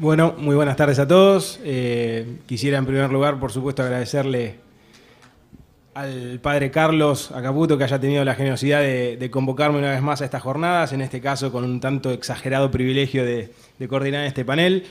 Bueno, muy buenas tardes a todos. Quisiera en primer lugar, por supuesto, agradecerle al padre Carlos Acaputo que haya tenido la generosidad de convocarme una vez más a estas jornadas, en este caso con un tanto exagerado privilegio de coordinar este panel,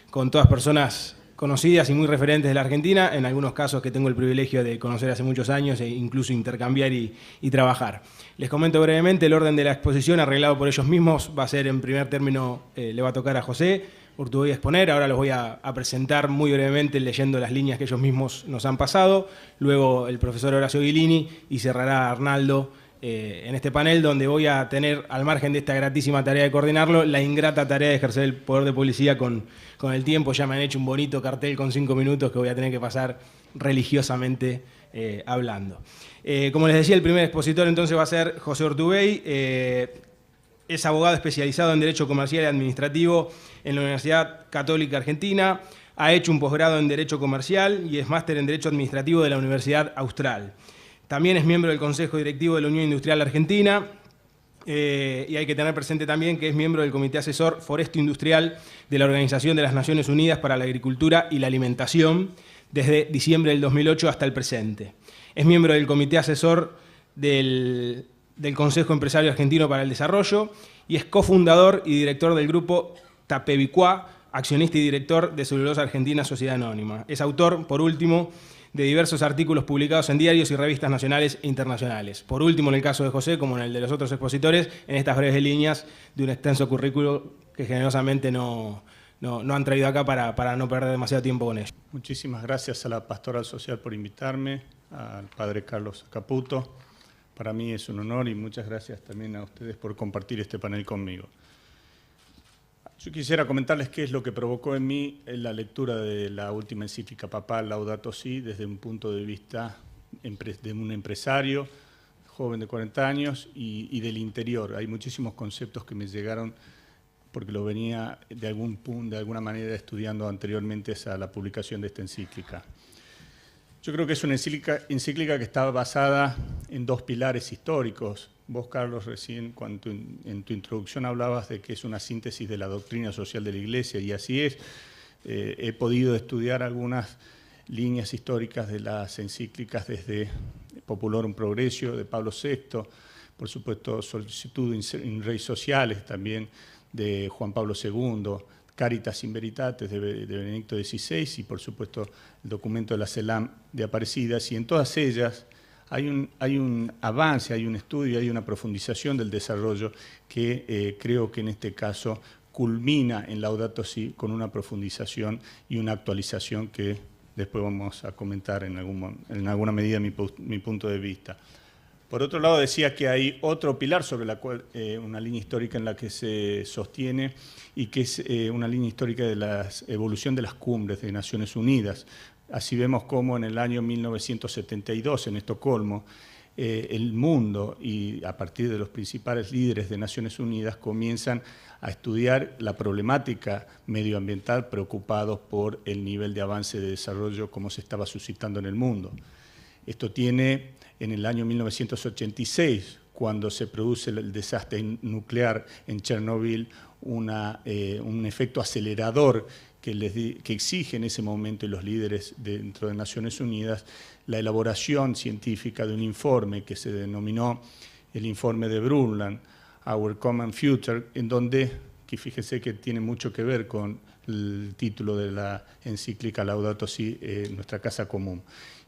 con todas personas conocidas y muy referentes de la Argentina, en algunos casos que tengo el privilegio de conocer hace muchos años e incluso intercambiar y trabajar. Les comento brevemente, el orden de la exposición arreglado por ellos mismos va a ser, en primer término, le va a tocar a José Urtubey a exponer. Ahora los voy a presentar muy brevemente leyendo las líneas que ellos mismos nos han pasado, luego el profesor Horacio Guilini y cerrará Arnaldo en este panel, donde voy a tener, al margen de esta gratísima tarea de coordinarlo, la ingrata tarea de ejercer el poder de policía con el tiempo. Ya me han hecho un bonito cartel con 5 minutos que voy a tener que pasar religiosamente hablando. Como les decía, el primer expositor entonces va a ser José Urtubey. Es abogado especializado en Derecho Comercial y Administrativo en la Universidad Católica Argentina. Ha hecho un posgrado en Derecho Comercial y es máster en Derecho Administrativo de la Universidad Austral. También es miembro del Consejo Directivo de la Unión Industrial Argentina y hay que tener presente también que es miembro del Comité Asesor Foresto Industrial de la Organización de las Naciones Unidas para la Agricultura y la Alimentación desde diciembre del 2008 hasta el presente. Es miembro del Comité Asesor del Consejo Empresario Argentino para el Desarrollo y es cofundador y director del grupo Tapebicuá, accionista y director de Celulosa Argentina Sociedad Anónima. Es autor, por último, de diversos artículos publicados en diarios y revistas nacionales e internacionales. Por último, en el caso de José, como en el de los otros expositores, en estas breves líneas de un extenso currículo que generosamente no han traído acá para no perder demasiado tiempo con ello. Muchísimas gracias a la Pastoral Social por invitarme, al padre Carlos Acaputo. Para mí es un honor y muchas gracias también a ustedes por compartir este panel conmigo. Yo quisiera comentarles qué es lo que provocó en mí la lectura de la última encíclica papal, Laudato Si, desde un punto de vista de un empresario, joven de 40 años y del interior. Hay muchísimos conceptos que me llegaron porque lo venía de alguna manera estudiando anteriormente a la publicación de esta encíclica. Yo creo que es una encíclica que está basada en dos pilares históricos. Vos, Carlos, recién cuando en tu introducción hablabas de que es una síntesis de la doctrina social de la Iglesia, y así es. He podido estudiar algunas líneas históricas de las encíclicas desde Populorum Progressio de Pablo VI, por supuesto Solicitud in Re Sociales también de Juan Pablo II, Caritas in Veritatis de Benedicto XVI y, por supuesto, el documento de la CELAM de Aparecidas, y en todas ellas hay un avance, hay un estudio, hay una profundización del desarrollo que creo que en este caso culmina en Laudato Si con una profundización y una actualización que después vamos a comentar en alguna medida mi punto de vista. Por otro lado, decía que hay otro pilar sobre la cual, una línea histórica en la que se sostiene y que es una línea histórica de la evolución de las cumbres de Naciones Unidas. Así vemos cómo en el año 1972, en Estocolmo, el mundo y a partir de los principales líderes de Naciones Unidas comienzan a estudiar la problemática medioambiental preocupados por el nivel de avance de desarrollo como se estaba suscitando en el mundo. Esto tiene en el año 1986, cuando se produce el desastre nuclear en Chernobyl, un efecto acelerador que exige en ese momento los líderes dentro de Naciones Unidas la elaboración científica de un informe que se denominó el informe de Brundtland, Our Common Future, en donde, que fíjese que tiene mucho que ver con el título de la encíclica Laudato Si, nuestra casa común,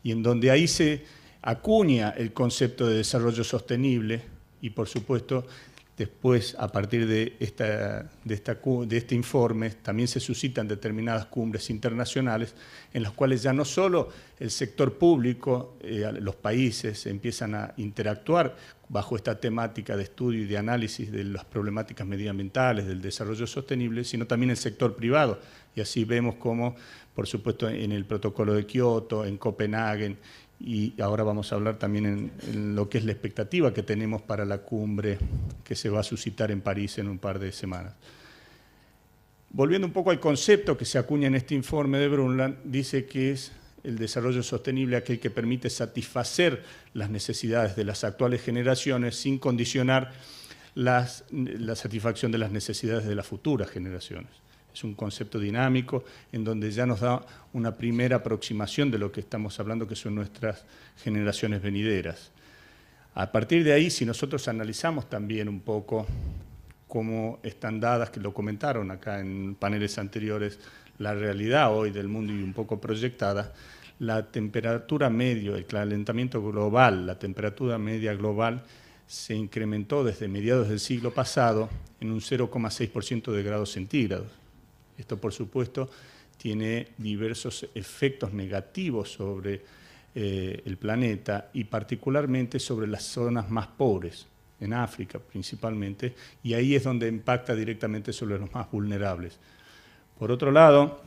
y en donde ahí se acuña el concepto de desarrollo sostenible y, por supuesto, después, a partir de este informe, también se suscitan determinadas cumbres internacionales en las cuales ya no solo el sector público, los países empiezan a interactuar bajo esta temática de estudio y de análisis de las problemáticas medioambientales, del desarrollo sostenible, sino también el sector privado. Y así vemos cómo, por supuesto, en el protocolo de Kioto, en Copenhague, y ahora vamos a hablar también en lo que es la expectativa que tenemos para la cumbre que se va a suscitar en París en un par de semanas. Volviendo un poco al concepto que se acuña en este informe de Brundtland, dice que es el desarrollo sostenible aquel que permite satisfacer las necesidades de las actuales generaciones sin condicionar la satisfacción de las necesidades de las futuras generaciones. Es un concepto dinámico en donde ya nos da una primera aproximación de lo que estamos hablando, que son nuestras generaciones venideras. A partir de ahí, si nosotros analizamos también un poco cómo están dadas, que lo comentaron acá en paneles anteriores, la realidad hoy del mundo y un poco proyectada, la temperatura media, el calentamiento global, la temperatura media global se incrementó desde mediados del siglo pasado en un 0,6% de grados centígrados. Esto, por supuesto, tiene diversos efectos negativos sobre el planeta y particularmente sobre las zonas más pobres, en África principalmente, y ahí es donde impacta directamente sobre los más vulnerables. Por otro lado,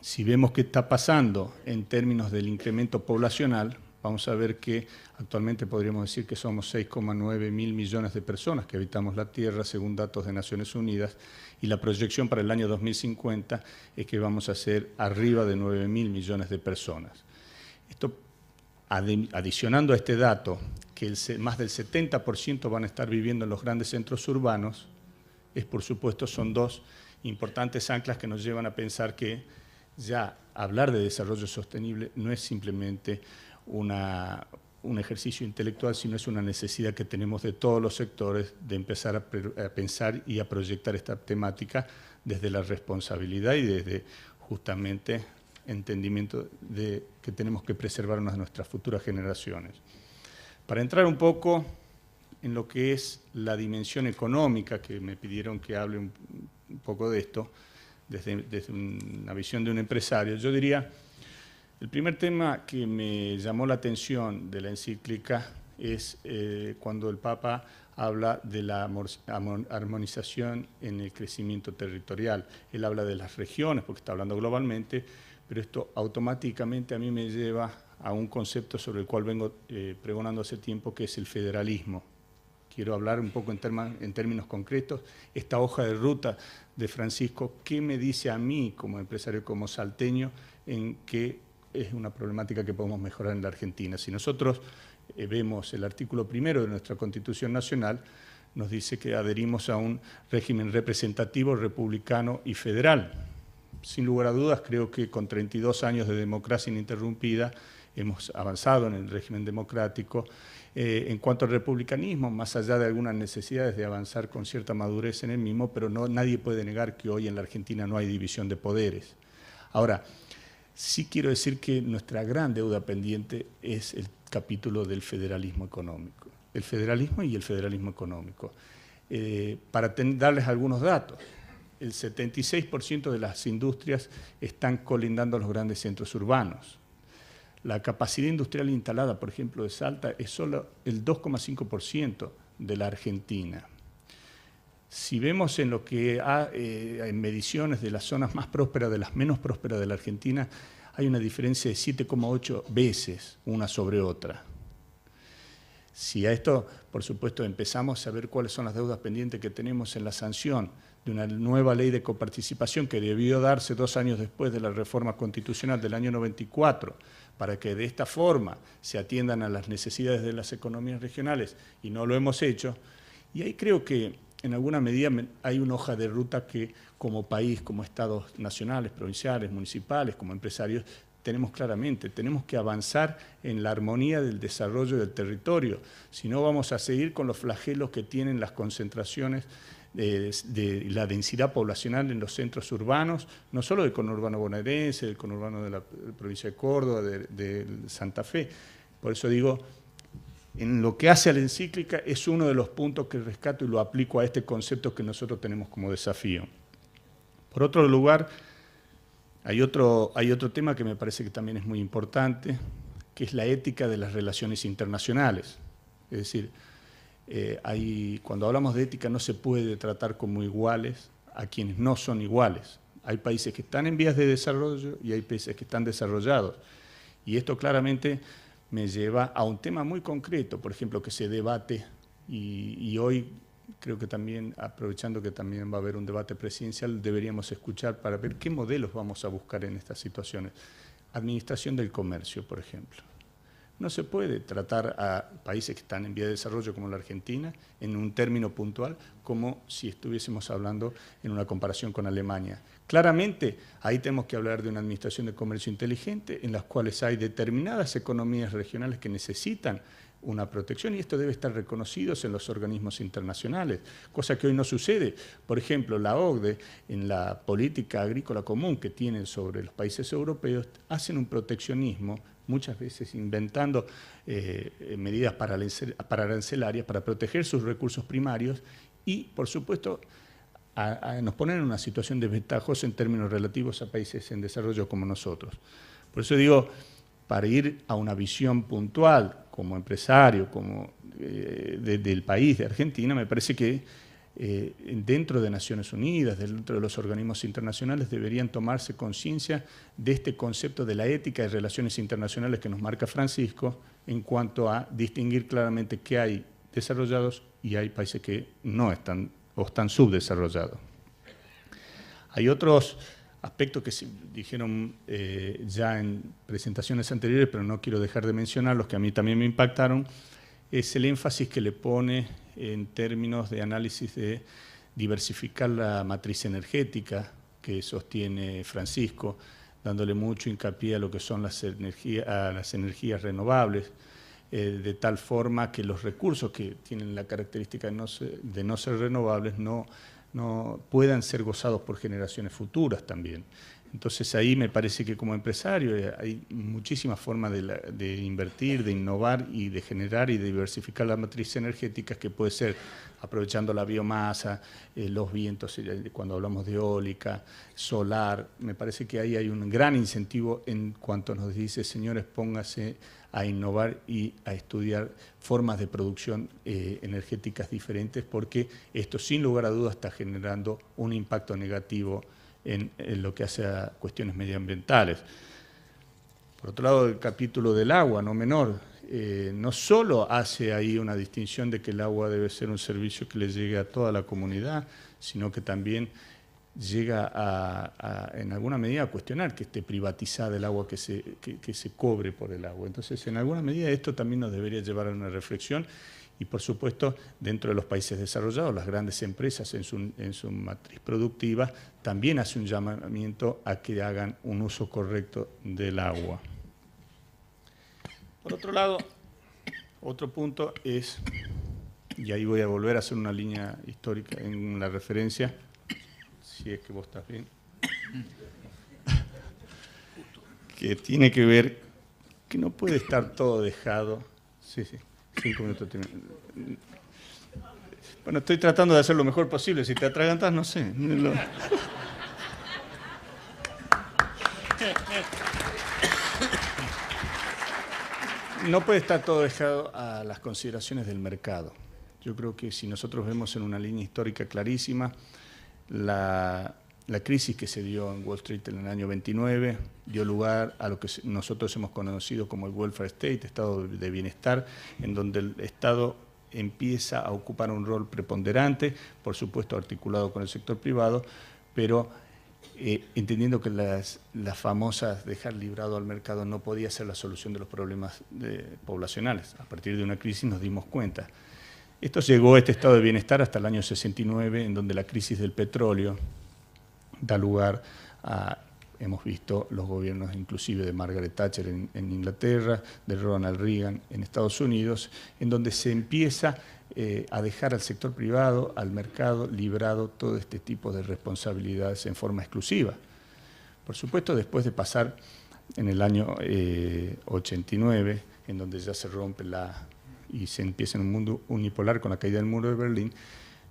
si vemos qué está pasando en términos del incremento poblacional, vamos a ver que actualmente podríamos decir que somos 6,9 mil millones de personas que habitamos la Tierra, según datos de Naciones Unidas, y la proyección para el año 2050 es que vamos a ser arriba de 9 mil millones de personas. Esto, adicionando a este dato, que más del 70% van a estar viviendo en los grandes centros urbanos, por supuesto, son dos importantes anclas que nos llevan a pensar que ya hablar de desarrollo sostenible no es simplemente un ejercicio intelectual, sino es una necesidad que tenemos de todos los sectores de empezar a pensar y a proyectar esta temática desde la responsabilidad y desde justamente entendimiento de que tenemos que preservarnos de nuestras futuras generaciones. Para entrar un poco en lo que es la dimensión económica, que me pidieron que hable un poco de esto, desde una visión de un empresario, yo diría, el primer tema que me llamó la atención de la encíclica es cuando el Papa habla de la armonización en el crecimiento territorial. Él habla de las regiones, porque está hablando globalmente, pero esto automáticamente a mí me lleva a un concepto sobre el cual vengo pregonando hace tiempo, que es el federalismo. Quiero hablar un poco en términos concretos. Esta hoja de ruta de Francisco, ¿qué me dice a mí como empresario, como salteño, en qué es una problemática que podemos mejorar en la Argentina? Si nosotros vemos el artículo 1 de nuestra Constitución Nacional, nos dice que adherimos a un régimen representativo, republicano y federal. Sin lugar a dudas, creo que con 32 años de democracia ininterrumpida hemos avanzado en el régimen democrático. En cuanto al republicanismo, más allá de algunas necesidades de avanzar con cierta madurez en el mismo, pero nadie puede negar que hoy en la Argentina no hay división de poderes. Ahora, sí quiero decir que nuestra gran deuda pendiente es el capítulo del federalismo económico. El federalismo y el federalismo económico. Para darles algunos datos, el 76% de las industrias están colindando a los grandes centros urbanos. La capacidad industrial instalada, por ejemplo, de Salta es solo el 2,5% de la Argentina. Si vemos en lo que en mediciones de las zonas más prósperas, de las menos prósperas de la Argentina, hay una diferencia de 7,8 veces una sobre otra. Si a esto, por supuesto, empezamos a ver cuáles son las deudas pendientes que tenemos en la sanción de una nueva ley de coparticipación que debió darse 2 años después de la reforma constitucional del año 94, para que de esta forma se atiendan a las necesidades de las economías regionales, y no lo hemos hecho. Y ahí creo que en alguna medida hay una hoja de ruta que como país, como estados nacionales, provinciales, municipales, como empresarios, tenemos claramente, tenemos que avanzar en la armonía del desarrollo del territorio, si no vamos a seguir con los flagelos que tienen las concentraciones de la densidad poblacional en los centros urbanos, no solo del conurbano bonaerense, del conurbano de la provincia de Córdoba, de Santa Fe. Por eso digo, en lo que hace a la encíclica es uno de los puntos que rescato y lo aplico a este concepto que nosotros tenemos como desafío. Por otro lugar, hay otro tema que me parece que también es muy importante, que es la ética de las relaciones internacionales. Es decir, cuando hablamos de ética no se puede tratar como iguales a quienes no son iguales. Hay países que están en vías de desarrollo y hay países que están desarrollados. Y esto claramente me lleva a un tema muy concreto, por ejemplo, que se debate, y hoy creo que también, aprovechando que también va a haber un debate presidencial, deberíamos escuchar para ver qué modelos vamos a buscar en estas situaciones. Administración del comercio, por ejemplo. No se puede tratar a países que están en vía de desarrollo como la Argentina en un término puntual como si estuviésemos hablando en una comparación con Alemania. Claramente, ahí tenemos que hablar de una administración de comercio inteligente en las cuales hay determinadas economías regionales que necesitan una protección y esto debe estar reconocido en los organismos internacionales, cosa que hoy no sucede. Por ejemplo, la OCDE, en la política agrícola común que tienen sobre los países europeos, hacen un proteccionismo, muchas veces inventando medidas arancelarias para proteger sus recursos primarios y, por supuesto, nos ponen en una situación desventajosa en términos relativos a países en desarrollo como nosotros. Por eso digo, para ir a una visión puntual como empresario, como del país, de Argentina, me parece que dentro de Naciones Unidas, dentro de los organismos internacionales, deberían tomarse conciencia de este concepto de la ética de relaciones internacionales que nos marca Francisco en cuanto a distinguir claramente que hay desarrollados y hay países que no están o están subdesarrollados. Hay otros aspectos que se dijeron ya en presentaciones anteriores, pero no quiero dejar de mencionar, los que a mí también me impactaron, es el énfasis que le pone en términos de análisis de diversificar la matriz energética que sostiene Francisco, dándole mucho hincapié a lo que son las energías renovables, de tal forma que los recursos que tienen la característica de no ser renovables no puedan ser gozados por generaciones futuras también. Entonces ahí me parece que como empresario hay muchísimas formas de invertir, de innovar y de generar y de diversificar las matrices energéticas, que puede ser aprovechando la biomasa, los vientos, cuando hablamos de eólica, solar. Me parece que ahí hay un gran incentivo en cuanto nos dice, señores, póngase a innovar y a estudiar formas de producción energéticas diferentes, porque esto sin lugar a dudas está generando un impacto negativo en lo que hace a cuestiones medioambientales. Por otro lado, el capítulo del agua, no menor, no solo hace ahí una distinción de que el agua debe ser un servicio que le llegue a toda la comunidad, sino que también llega en alguna medida a cuestionar que esté privatizada el agua, que se cobre por el agua. Entonces, en alguna medida esto también nos debería llevar a una reflexión y, por supuesto, dentro de los países desarrollados, las grandes empresas en su matriz productiva también hacen un llamamiento a que hagan un uso correcto del agua. Por otro lado, otro punto es, y ahí voy a volver a hacer una línea histórica en la referencia, si es que vos estás bien, que tiene que ver, que no puede estar todo dejado. Sí, 5 minutos. Bueno, estoy tratando de hacer lo mejor posible. Si te atragantas, no sé. No puede estar todo dejado a las consideraciones del mercado. Yo creo que si nosotros vemos en una línea histórica clarísima, la crisis que se dio en Wall Street en el año 29 dio lugar a lo que nosotros hemos conocido como el welfare state, estado de bienestar, en donde el Estado empieza a ocupar un rol preponderante, por supuesto articulado con el sector privado, pero entendiendo que las famosas dejar librado al mercado no podía ser la solución de los problemas poblacionales. A partir de una crisis nos dimos cuenta. Esto llegó a este estado de bienestar hasta el año 69, en donde la crisis del petróleo da lugar a, hemos visto los gobiernos inclusive de Margaret Thatcher en Inglaterra, de Ronald Reagan en Estados Unidos, en donde se empieza a dejar al sector privado, al mercado, librado todo este tipo de responsabilidades en forma exclusiva. Por supuesto, después de pasar en el año 89, en donde ya se rompe y se empieza en un mundo unipolar con la caída del muro de Berlín,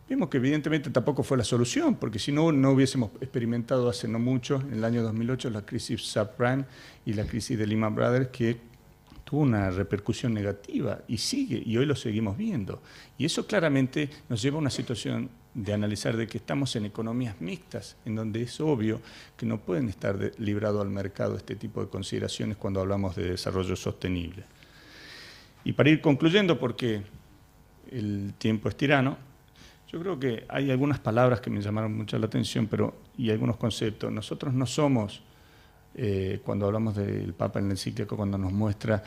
vimos que evidentemente tampoco fue la solución, porque si no, no hubiésemos experimentado hace no mucho, en el año 2008, la crisis subprime y la crisis de Lehman Brothers, que tuvo una repercusión negativa y sigue, y hoy lo seguimos viendo. Y eso claramente nos lleva a una situación de analizar de que estamos en economías mixtas, en donde es obvio que no pueden estar librado al mercado este tipo de consideraciones cuando hablamos de desarrollo sostenible. Y para ir concluyendo, porque el tiempo es tirano, yo creo que hay algunas palabras que me llamaron mucho la atención, y algunos conceptos. Nosotros no somos, cuando hablamos del Papa en la encíclica, cuando nos muestra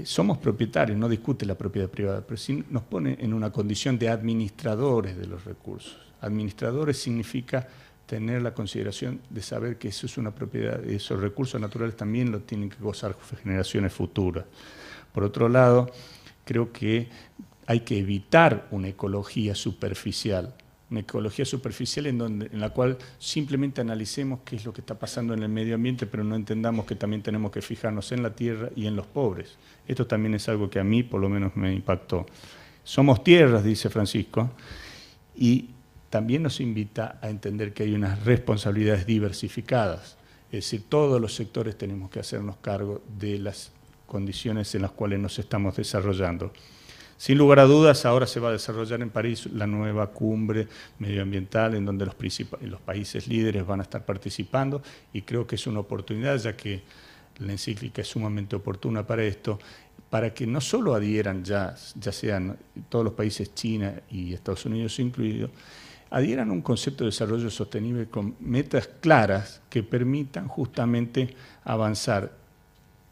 somos propietarios, no discute la propiedad privada, pero sí nos pone en una condición de administradores de los recursos. Administradores significa tener la consideración de saber que eso es una propiedad, esos recursos naturales también lo tienen que gozar generaciones futuras. Por otro lado, creo que hay que evitar una ecología superficial en la cual simplemente analicemos qué es lo que está pasando en el medio ambiente, pero no entendamos que también tenemos que fijarnos en la tierra y en los pobres. Esto también es algo que a mí por lo menos me impactó. Somos tierras, dice Francisco, y también nos invita a entender que hay unas responsabilidades diversificadas. Es decir, todos los sectores tenemos que hacernos cargo de las condiciones en las cuales nos estamos desarrollando. Sin lugar a dudas, ahora se va a desarrollar en París la nueva cumbre medioambiental en donde los países líderes van a estar participando y creo que es una oportunidad, ya que la encíclica es sumamente oportuna para esto, para que no solo adhieran ya sean todos los países, China y Estados Unidos incluidos, adhieran a un concepto de desarrollo sostenible con metas claras que permitan justamente avanzar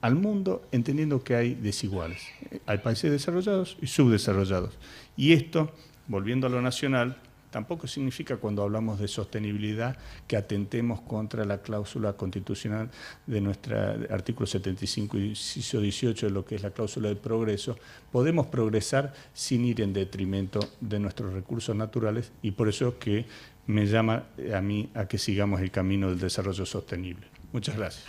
al mundo entendiendo que hay desiguales. Hay países desarrollados y subdesarrollados. Y esto, volviendo a lo nacional, tampoco significa cuando hablamos de sostenibilidad que atentemos contra la cláusula constitucional de nuestro artículo 75 y inciso 18 de lo que es la cláusula de progreso. Podemos progresar sin ir en detrimento de nuestros recursos naturales y por eso que me llama a mí a que sigamos el camino del desarrollo sostenible. Muchas gracias.